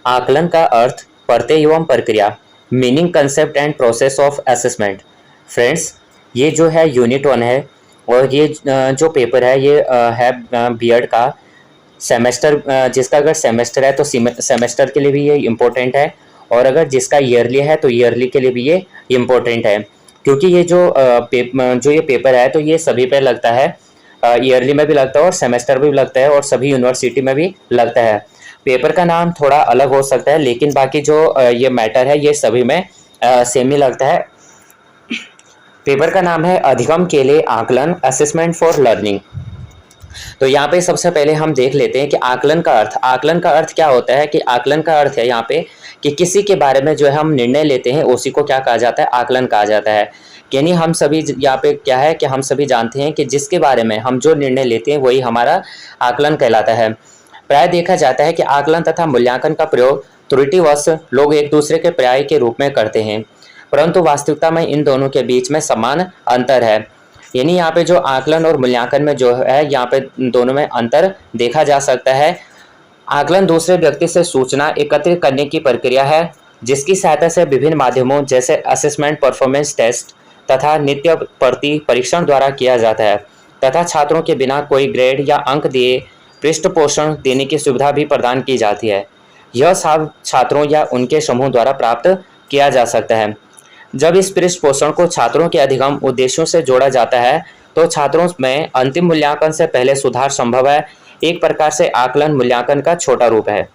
आकलन का अर्थ, पढ़ते एवं प्रक्रिया, meaning, concept and process of assessment. Friends, ये जो है यूनिट 1 है और ये जो पेपर है ये है बीएड का सेमेस्टर, जिसका अगर सेमेस्टर है तो सेमेस्टर के लिए भी ये इम्पोर्टेंट है और अगर जिसका ईयरली है तो ईयरली के लिए भी ये इम्पोर्टेंट है, क्योंकि ये जो ये पेपर है तो ये सभी पे लगता है, ईयरली में भी लगता है और सेमेस्टर में भी लगता है और सभी यूनिवर्सिटी में भी लगता है। पेपर का नाम थोड़ा अलग हो सकता है लेकिन बाकी जो ये मैटर है ये सभी में सेम ही लगता है। पेपर का नाम है अधिगम के लिए आकलन, असेसमेंट फॉर लर्निंग। तो यहाँ पे सबसे पहले हम देख लेते हैं कि आकलन का अर्थ क्या होता है। कि आकलन का अर्थ है यहाँ पे कि किसी के बारे में जो है हम निर्णय लेते हैं उसी को क्या कहा जाता है, आकलन कहा जाता है। यानी हम सभी यहाँ पे क्या है कि हम सभी जानते हैं कि जिसके बारे में हम जो निर्णय लेते हैं वही हमारा आकलन कहलाता है। प्राय देखा जाता है कि आकलन तथा मूल्यांकन का प्रयोग त्रुटिवश लोग एक दूसरे के पर्याय के रूप में करते हैं, परंतु वास्तविकता में इन दोनों के बीच में समान अंतर है। यानी यहाँ पे जो आकलन और मूल्यांकन में जो है यहाँ पे दोनों में अंतर देखा जा सकता है। आकलन दूसरे व्यक्ति से सूचना एकत्रित करने की प्रक्रिया है जिसकी सहायता से विभिन्न माध्यमों जैसे असेसमेंट, परफॉर्मेंस टेस्ट तथा नित्य प्रति परीक्षण द्वारा किया जाता है तथा छात्रों के बिना कोई ग्रेड या अंक दिए पृष्ठपोषण देने की सुविधा भी प्रदान की जाती है। यह सब छात्रों या उनके समूह द्वारा प्राप्त किया जा सकता है। जब इस पृष्ठपोषण को छात्रों के अधिगम उद्देश्यों से जोड़ा जाता है तो छात्रों में अंतिम मूल्यांकन से पहले सुधार संभव है। एक प्रकार से आकलन मूल्यांकन का छोटा रूप है।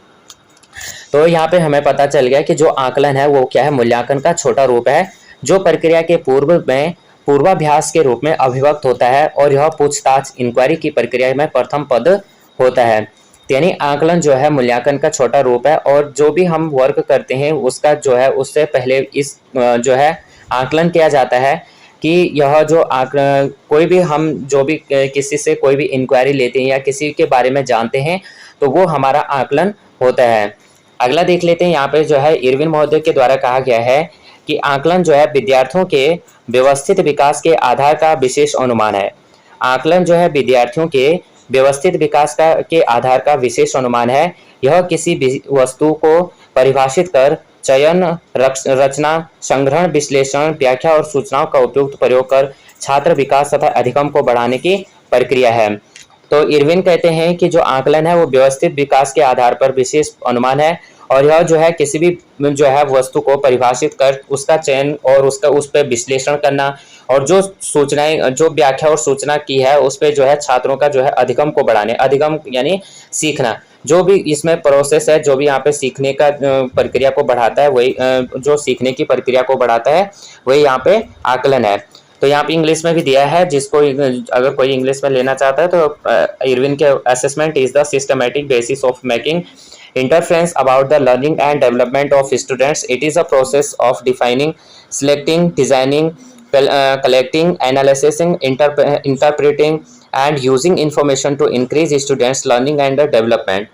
तो यहाँ पे हमें पता चल गया कि जो आकलन है वो क्या है, मूल्यांकन का छोटा रूप है जो प्रक्रिया के पूर्व में पूर्वाभ्यास के रूप में अभिव्यक्त होता है और यह पूछताछ इंक्वायरी की प्रक्रिया में प्रथम पद होता है। यानी आकलन जो है मूल्यांकन का छोटा रूप है और जो भी हम वर्क करते हैं उसका जो है उससे पहले इस जो है आकलन किया जाता है कि यह जो कोई भी हम जो भी किसी से कोई भी इंक्वायरी लेते हैं या किसी के बारे में जानते हैं तो वो हमारा आकलन होता है। अगला देख लेते हैं। यहाँ पे जो है इरविन महोदय के द्वारा कहा गया है कि आकलन जो है विद्यार्थियों के व्यवस्थित विकास के आधार का विशेष अनुमान है। आकलन जो है विद्यार्थियों के व्यवस्थित विकास के आधार का विशेष अनुमान है। यह किसी वस्तु को परिभाषित कर चयन, रचना, संग्रहण, विश्लेषण, व्याख्या और सूचनाओं का उपयुक्त प्रयोग कर छात्र विकास तथा अधिगम को बढ़ाने की प्रक्रिया है। तो इरविन कहते हैं कि जो आकलन है वो व्यवस्थित विकास के आधार पर विशेष अनुमान है और यह जो है किसी भी जो है वस्तु को परिभाषित कर उसका चयन और उस पर विश्लेषण करना और जो सूचनाएं, जो व्याख्या और सूचना की है उस पर जो है छात्रों का जो है अधिगम को बढ़ाने, अधिगम यानी सीखना, जो भी इसमें प्रोसेस है, जो भी यहाँ पे सीखने का प्रक्रिया को बढ़ाता है वही जो सीखने की प्रक्रिया को बढ़ाता है वही यहाँ पे आकलन है। तो यहाँ पे इंग्लिश में भी दिया है, जिसको अगर कोई इंग्लिश में लेना चाहता है तो इरविन के assessment is the systematic basis of making interference about the learning and development of students. It is a process of defining, selecting, designing, collecting, analyzing, interpreting and using information to increase students learning and development.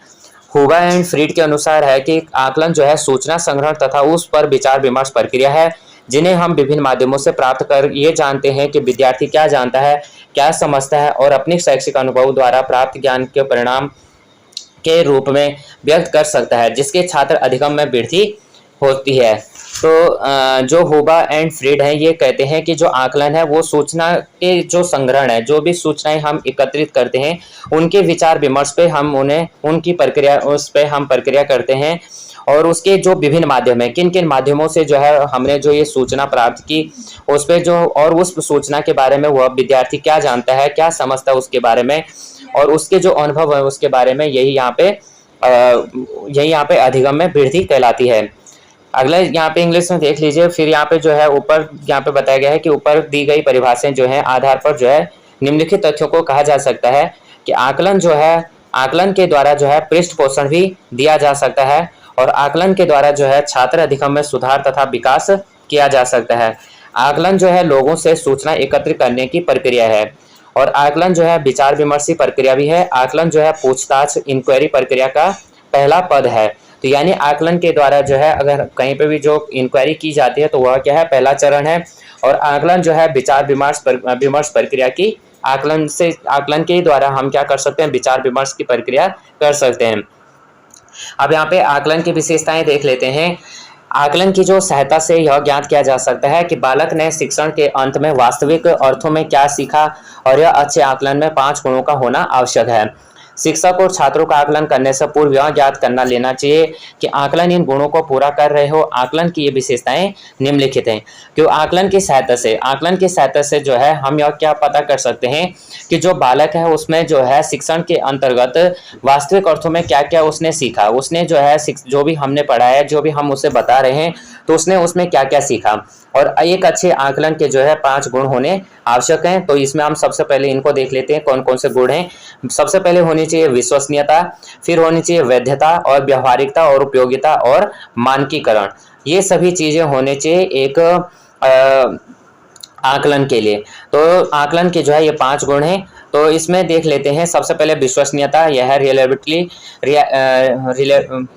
हुबा and फ्रीड के अनुसार है कि आकलन जो है सूचना संग्रहण तथा उस पर विचार विमर्श प्रक्रिया है जिन्हें हम विभिन्न माध्यमों से प्राप्त कर ये जानते हैं कि विद्यार्थी क्या जानता है, क्या समझता है और अपने शैक्षिक अनुभव द्वारा प्राप्त ज्ञान के परिणाम के रूप में व्यक्त कर सकता है, जिसके छात्र अधिगम में वृद्धि होती है। तो जो हुबा एंड फ्रीड हैं ये कहते हैं कि जो आकलन है वो सूचना के जो संग्रहण है, जो भी सूचनाएं हम एकत्रित करते हैं उनके विचार विमर्श पे हम उनकी प्रक्रिया उस पे हम प्रक्रिया करते हैं और उसके जो विभिन्न माध्यम है, किन किन माध्यमों से जो है हमने जो ये सूचना प्राप्त की उस पे जो और उस सूचना के बारे में वह विद्यार्थी क्या जानता है, क्या समझता है उसके बारे में और उसके जो अनुभव है उसके बारे में, यही यहाँ पे अधिगम में वृद्धि कहलाती है। अगला यहाँ पे इंग्लिश में देख लीजिए। फिर यहाँ पे जो है ऊपर यहाँ पे बताया गया है कि ऊपर दी गई परिभाषाएं जो है आधार पर जो है निम्नलिखित तथ्यों को कहा जा सकता है कि आकलन जो है, आकलन के द्वारा जो है पृष्ठपोषण भी दिया जा सकता है और आकलन के द्वारा जो है छात्र अधिगम में सुधार तथा विकास किया जा सकता है। आकलन जो है लोगों से सूचना एकत्रित करने की प्रक्रिया है और आकलन जो है विचार विमर्शी प्रक्रिया भी है। आकलन जो है पूछताछ इंक्वायरी प्रक्रिया का पहला पद है। तो यानी आकलन के द्वारा जो है अगर कहीं पे भी जो इंक्वायरी की जाती है तो वह क्या है, पहला चरण है और आकलन जो है विचार विमर्श प्रक्रिया की आकलन के द्वारा हम क्या कर सकते हैं, विचार विमर्श की प्रक्रिया कर सकते हैं। अब यहाँ पे आकलन की विशेषताएं देख लेते हैं। आकलन की जो सहायता से यह ज्ञात किया जा सकता है कि बालक ने शिक्षण के अंत में वास्तविक अर्थों में क्या सीखा, और यह अच्छे आकलन में 5 गुणों का होना आवश्यक है। शिक्षक और छात्रों का आकलन करने से पूर्व यह ज्ञात करना लेना चाहिए कि आकलन इन गुणों को पूरा कर रहे हो। आकलन की ये विशेषताएं निम्नलिखित हैं। क्यों आकलन की सहायता से जो है हम यह क्या पता कर सकते हैं कि जो बालक है उसमें जो है शिक्षण के अंतर्गत वास्तविक अर्थों में क्या क्या उसने सीखा, उसने जो है जो भी हमने पढ़ा है, जो भी हम उसे बता रहे हैं, तो उसने उसमें क्या क्या सीखा। और एक अच्छे आकलन के जो है 5 गुण होने आवश्यक हैं। तो इसमें हम सबसे पहले इनको देख लेते हैं कौन कौन से गुण हैं। सबसे पहले होनी चाहिए विश्वसनीयता, फिर होनी चाहिए वैधता और व्यवहारिकता और उपयोगिता और मानकीकरण। ये सभी चीजें होने चाहिए एक आकलन के लिए। तो आकलन के जो है ये 5 गुण हैं। तो इसमें देख लेते हैं सबसे पहले विश्वसनीयता, यह है रिलेबिलिटी।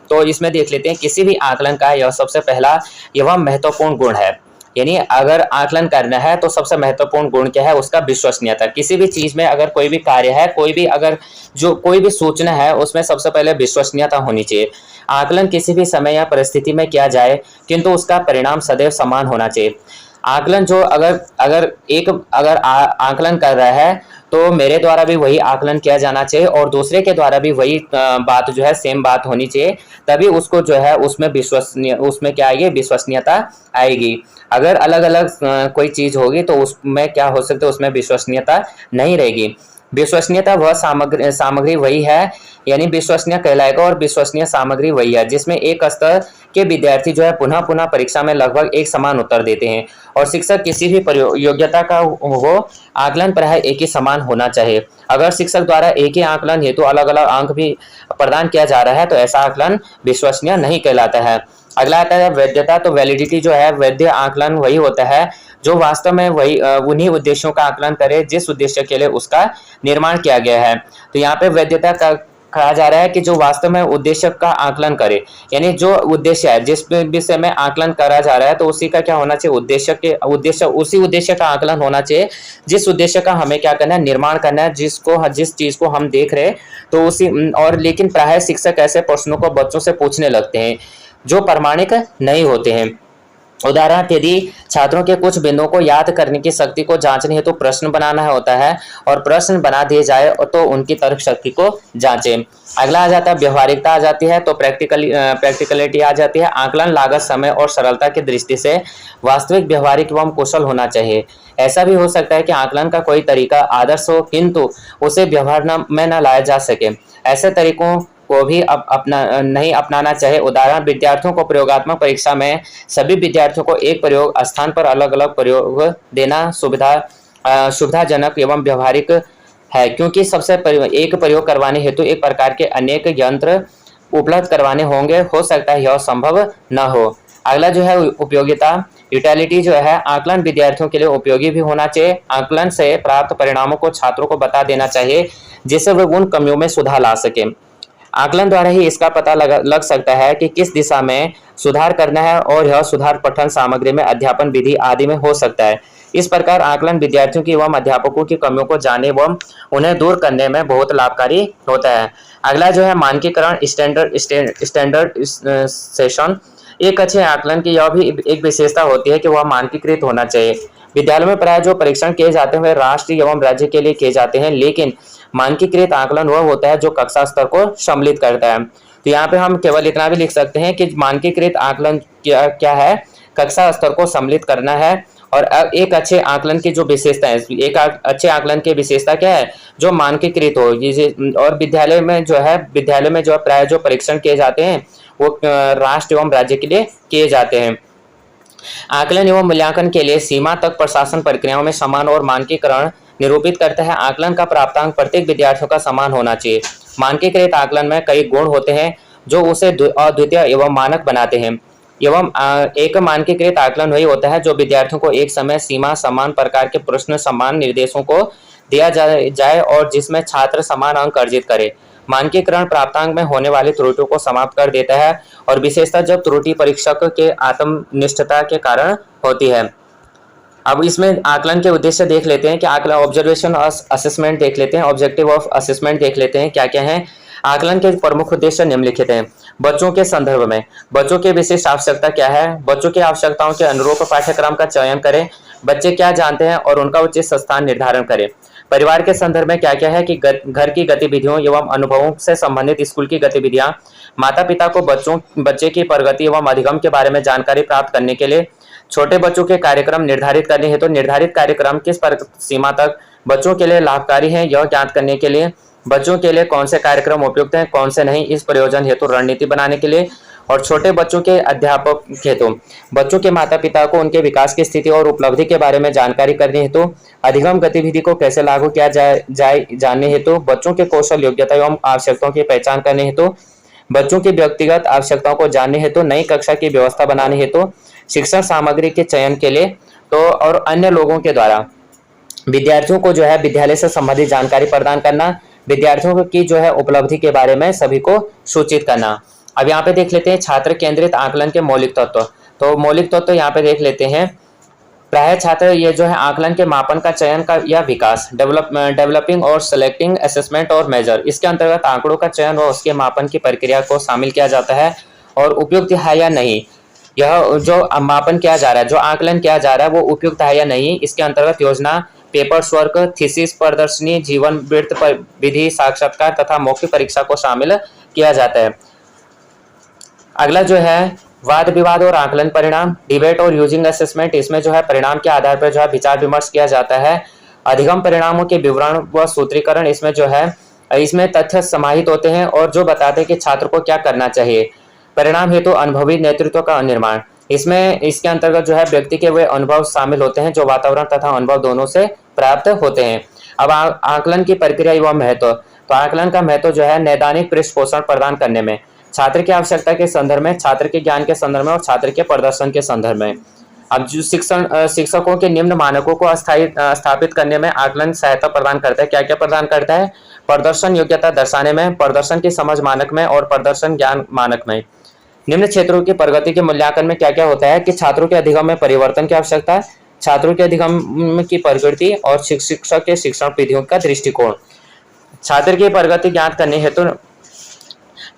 तो इसमें देख लेते हैं किसी भी आकलन का यह सबसे पहला एवं महत्वपूर्ण गुण है। यानी अगर आकलन करना है तो सबसे महत्वपूर्ण गुण क्या है, उसका विश्वसनीयता। किसी भी चीज में अगर कोई भी कार्य है, कोई भी सूचना है, उसमें सबसे पहले विश्वसनीयता होनी चाहिए। आकलन किसी भी समय या परिस्थिति में किया जाए किंतु उसका परिणाम सदैव समान होना चाहिए। आकलन जो अगर आकलन कर रहा है तो मेरे द्वारा भी वही आकलन किया जाना चाहिए और दूसरे के द्वारा भी वही बात जो है सेम बात होनी चाहिए, तभी उसको जो है उसमें क्या आएगी, विश्वसनीयता आएगी। अगर अलग अलग कोई चीज होगी तो उसमें क्या हो सकता है, उसमें विश्वसनीयता नहीं रहेगी। विश्वसनीयता वह सामग्री वही है, यानी विश्वसनीय कहलाएगा, और विश्वसनीय सामग्री वही है जिसमें एक स्तर के विद्यार्थी जो है पुनः पुनः परीक्षा में लगभग एक समान उत्तर देते हैं। और शिक्षक किसी भी योग्यता का हो, आकलन प्राय एक ही समान होना चाहिए। अगर शिक्षक द्वारा एक ही आकलन हेतु अलग अलग अंक भी प्रदान किया जा रहा है तो ऐसा आकलन विश्वसनीय नहीं कहलाता है। अगला आता है वैधता। तो वैलिडिटी जो है, वैध आकलन वही होता है जो वास्तव में वही उन्हीं उद्देश्यों का आकलन करे जिस उद्देश्य के लिए उसका निर्माण किया गया है। तो यहाँ पे वैधता का कहा जा रहा है कि जो वास्तव में उद्देश्य का आकलन करे, यानी जो उद्देश्य है जिस विषय में आकलन करा जा रहा है तो उसी का क्या होना चाहिए, उसी उद्देश्य का आकलन होना चाहिए जिस उद्देश्य का हमें क्या करना है, निर्माण करना है, जिस चीज को हम देख रहे हैं तो उसी। और लेकिन प्रायः शिक्षक ऐसे प्रश्नों को बच्चों से पूछने लगते हैं जो प्रामाणिक नहीं होते हैं। उदाहरण, यदि छात्रों के कुछ बिंदुओं को याद करने की शक्ति को जांचने हेतु प्रश्न बनाना होता है और प्रश्न बना दिए जाए तो उनकी तर्क शक्ति को जांचें। अगला आ जाता है व्यवहारिकता आ जाती है। तो प्रैक्टिकलिटी आ जाती है। आकलन लागत, समय और सरलता की दृष्टि से वास्तविक, व्यवहारिक एवं कुशल होना चाहिए। ऐसा भी हो सकता है कि आकलन का कोई तरीका आदर्श हो किंतु उसे व्यवहार में न लाया जा सके। ऐसे तरीकों को भी नहीं अपनाना चाहिए। उदाहरण, विद्यार्थियों को प्रयोगात्मक परीक्षा में सभी विद्यार्थियों को एक प्रयोग स्थान पर अलग अलग प्रयोग देना सुविधाजनक एवं व्यवहारिक है, क्योंकि एक प्रयोग करवाने हेतु एक प्रकार के अनेक यंत्र उपलब्ध करवाने होंगे, हो सकता है यह संभव न हो। अगला जो है उपयोगिता, यूटिलिटी जो है, आकलन विद्यार्थियों के लिए उपयोगी भी होना चाहिए। आकलन से प्राप्त परिणामों को छात्रों को बता देना चाहिए जिससे वे उन कमियों में सुधार ला सके। आकलन द्वारा ही इसका पता लग सकता है कि किस दिशा में सुधार करना है और यह सुधार पठन सामग्री में, अध्यापन विधि आदि में हो सकता है। इस प्रकार आकलन विद्यार्थियों की एवं अध्यापकों की कमियों को जानने एवं उन्हें दूर करने में बहुत लाभकारी होता है। अगला जो है मानकीकरण, स्टैंडर्डाइजेशन। एक अच्छे आकलन की यह भी एक विशेषता होती है कि वह मानकीकृत होना चाहिए। विद्यालयों में प्राय जो परीक्षण किए जाते हैं वे राष्ट्रीय एवं राज्य के लिए किए जाते हैं, लेकिन मानकीकृत आकलन वह होता है जो कक्षा स्तर को सम्मिलित करता है। तो यहाँ पे हम केवल इतना भी लिख सकते हैं कि मानकीकृत आकलन क्या है, कक्षा स्तर को सम्मिलित करना है। और एक अच्छे आकलन की जो विशेषता है, एक अच्छे आकलन की विशेषता क्या है, जो मानकीकृत हो। और विद्यालय में जो है प्राय जो परीक्षण किए जाते हैं वो राष्ट्र एवं राज्य के लिए किए जाते हैं। आकलन एवं मूल्यांकन के लिए सीमा तक प्रशासन प्रक्रियाओं में समान और मानकीकरण निरूपित करता है। आकलन का प्राप्तांक प्रत्येक विद्यार्थियों का समान होना चाहिए। मानकीकृत आकलन में कई गुण होते हैं जो उसे अद्वितीय एवं मानक बनाते हैं। एक मानकीकृत आकलन वही होता है जो विद्यार्थियों को एक समय सीमा, समान प्रकार के प्रश्न, समान निर्देशों को दिया जाए और जिसमें छात्र समान अंक अर्जित करे। मानकीकरण प्राप्तांक में होने वाली त्रुटियों को समाप्त कर देता है और विशेषतः जब त्रुटि परीक्षक के आत्मनिष्ठता के कारण होती है। अब इसमें आकलन के उद्देश्य देख लेते हैं कि आकलन, ऑब्जर्वेशन और असेसमेंट देख लेते हैं, ऑब्जेक्टिव ऑफ असेसमेंट देख लेते हैं क्या क्या है। आकलन के प्रमुख उद्देश्य निम्नलिखित हैं। बच्चों के संदर्भ में बच्चों की विशिष्ट आवश्यकता क्या है, बच्चों की आवश्यकताओं के अनुरूप पाठ्यक्रम का चयन करें, बच्चे क्या जानते हैं और उनका उचित स्थान निर्धारण करें। परिवार के संदर्भ में क्या क्या है कि घर की गतिविधियों एवं अनुभवों से संबंधित स्कूल की गतिविधियां, माता पिता को बच्चे की प्रगति एवं अधिगम के बारे में जानकारी प्राप्त करने के लिए छोटे बच्चों के कार्यक्रम निर्धारित करने हेतु निर्धारित कार्यक्रम किस सीमा तक बच्चों के लिए लाभकारी है यह ज्ञात करने के लिए, बच्चों के लिए कौन से कार्यक्रम उपयुक्त हैं कौन से नहीं, इस प्रयोजन हेतु रणनीति बनाने के लिए, और छोटे बच्चों के अध्यापक हेतु बच्चों के माता पिता को उनके विकास की स्थिति और उपलब्धि के बारे में जानकारी करने हेतु, अधिगम गतिविधि को कैसे लागू किया जाए जानने हेतु, बच्चों के कौशल योग्यता एवं आवश्यकताओं की पहचान करने हेतु, बच्चों की व्यक्तिगत आवश्यकताओं को जानने हेतु, नई कक्षा की व्यवस्था बनाने हेतु, शिक्षण सामग्री के चयन के लिए, तो और अन्य लोगों के द्वारा विद्यार्थियों को जो है विद्यालय से संबंधित जानकारी प्रदान करना, विद्यार्थियों की जो है उपलब्धि के बारे में सभी को सूचित करना। अब यहाँ पे देख लेते हैं छात्र केंद्रित आकलन के मौलिक तत्व। तो मौलिक तत्व यहाँ पे देख लेते हैं। प्राय छात्र ये जो है आकलन के मापन का चयन का या विकास, डेवलपिंग और सेलेक्टिंग, असेसमेंट और मेजर, इसके अंतर्गत आंकड़ों का चयन व उसके मापन की प्रक्रिया को शामिल किया जाता है और उपयुक्त है या नहीं, यह जो मापन किया जा रहा है, जो आकलन किया जा रहा है वो उपयुक्त है या नहीं, इसके अंतर्गत योजना, पेपर्स वर्क, थीसिस, प्रदर्शनी, जीवन वृत्त विधि, साक्षात्कार तथा मौखिक परीक्षा को शामिल किया जाता है। अगला जो है वाद विवाद और आकलन परिणाम, डिबेट और यूजिंग असेसमेंट, इसमें जो है परिणाम के आधार पर जो है विचार विमर्श किया जाता है। अधिगम परिणामों के विवरण व सूत्रीकरण, इसमें जो है इसमें तथ्य समाहित होते हैं और जो बताते हैं कि छात्र को क्या करना चाहिए। परिणाम हेतु अनुभवी नेतृत्व का निर्माण, इसमें इसके अंतर्गत जो है व्यक्ति के वे अनुभव शामिल होते हैं जो वातावरण तथा अनुभव दोनों से प्राप्त होते हैं। अब आकलन की प्रक्रिया एवं महत्व, तो आकलन का महत्व जो है नैदानिक पृष्ठपोषण प्रदान करने में, छात्र की आवश्यकता के संदर्भ में, छात्र के ज्ञान के संदर्भ में और छात्र के प्रदर्शन के संदर्भ में। अब जो शिक्षकों के निम्न मानकों को स्थापित करने में आकलन सहायता प्रदान करता है। क्या क्या प्रदान करता है? प्रदर्शन योग्यता दर्शाने में, प्रदर्शन की समझ मानक में और प्रदर्शन ज्ञान मानक में। निम्न क्षेत्रों की प्रगति के मूल्यांकन में क्या क्या होता है कि छात्रों के अधिगम में परिवर्तन की आवश्यकता है, छात्रों के अधिगम की प्रगति और शिक्षक के शिक्षण विधियों का दृष्टिकोण। छात्र की प्रगति ज्ञात करने हेतु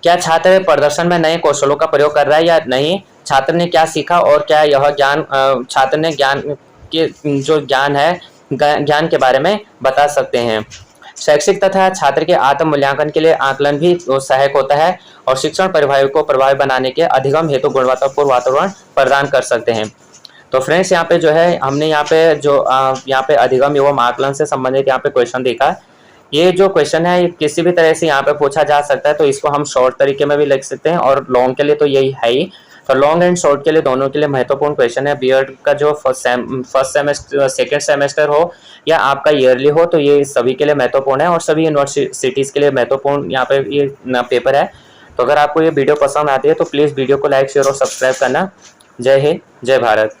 क्या छात्र प्रदर्शन में नए कौशलों का प्रयोग कर रहा है या नहीं, छात्र ने क्या सीखा और क्या यह ज्ञान छात्र ने ज्ञान के जो ज्ञान है ज्ञान के बारे में बता सकते हैं। शैक्षिक तथा छात्र के आत्म मूल्यांकन के लिए आकलन भी सहायक होता है और शिक्षण प्रभावी को प्रभावी बनाने के अधिगम हेतु गुणवत्तापूर्ण वातावरण प्रदान कर सकते हैं। तो फ्रेंड्स यहाँ पे जो है हमने यहाँ पे जो यहाँ पे अधिगम एवं आकलन से संबंधित यहाँ पे क्वेश्चन देखा। ये जो क्वेश्चन है किसी भी तरह से यहाँ पे पूछा जा सकता है, तो इसको हम शॉर्ट तरीके में भी लिख सकते हैं और लॉन्ग के लिए तो यही है ही। तो लॉन्ग एंड शॉर्ट के लिए दोनों के लिए महत्वपूर्ण क्वेश्चन है। बीएड का जो फर्स्ट सेमेस्टर सेकेंड सेमेस्टर हो या आपका ईयरली हो, तो ये सभी के लिए महत्वपूर्ण है और सभी यूनिवर्सिटीज़ के लिए महत्वपूर्ण यहाँ पे ये पेपर है। तो अगर आपको ये वीडियो पसंद आती है तो प्लीज़ वीडियो को लाइक शेयर और सब्सक्राइब करना। जय हिंद, जय भारत।